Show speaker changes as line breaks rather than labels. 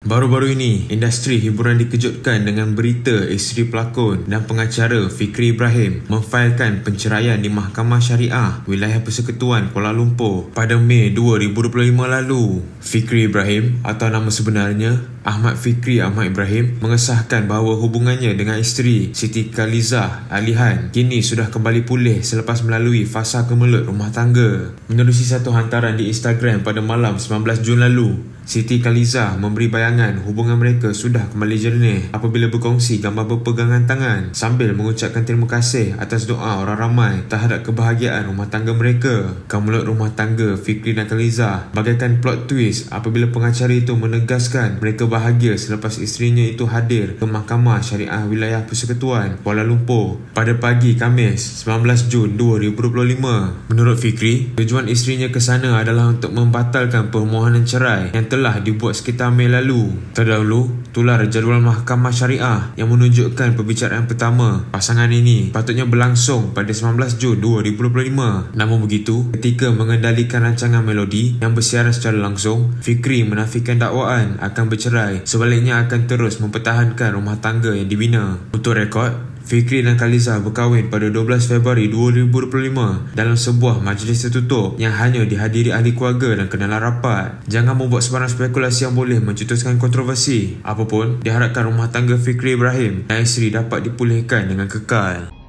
Baru-baru ini, industri hiburan dikejutkan dengan berita isteri pelakon dan pengacara Fikri Ibrahim memfailkan penceraian di Mahkamah Syariah Wilayah Persekutuan Kuala Lumpur pada Mei 2025 lalu. Fikri Ibrahim atau nama sebenarnya Ahmad Fikri Ahmad Ibrahim mengesahkan bahawa hubungannya dengan isteri Siti Khalizah Alihan kini sudah kembali pulih selepas melalui fasa kemelut rumah tangga. Menerusi satu hantaran di Instagram pada malam 19 Jun lalu, Siti Khalizah memberi bayangan hubungan mereka sudah kembali jernih apabila berkongsi gambar berpegangan tangan sambil mengucapkan terima kasih atas doa orang ramai terhadap kebahagiaan rumah tangga mereka. Kemelut rumah tangga Fikri dan Khalizah bagaikan plot twist apabila pengacara itu menegaskan mereka bahagia selepas isterinya itu hadir ke Mahkamah Syariah Wilayah Persekutuan Kuala Lumpur pada pagi Khamis 19 Jun 2025. Menurut Fikri, tujuan isterinya ke sana adalah untuk membatalkan permohonan cerai yang telah dibuat sekitar Mei lalu. Terdahulu, tular jadual Mahkamah Syariah yang menunjukkan perbicaraan pertama pasangan ini patutnya berlangsung pada 19 Jun 2025. Namun begitu, ketika mengendalikan rancangan Melodi yang bersiaran secara langsung, Fikri menafikan dakwaan akan bercerai, sebaliknya akan terus mempertahankan rumah tangga yang dibina. Untuk rekod, Fikri dan Khalizah berkahwin pada 12 Februari 2025 dalam sebuah majlis tertutup yang hanya dihadiri ahli keluarga dan kenalan rapat. Jangan membuat sebarang spekulasi yang boleh mencetuskan kontroversi. Apapun, diharapkan rumah tangga Fikri Ibrahim dan isteri dapat dipulihkan dengan kekal.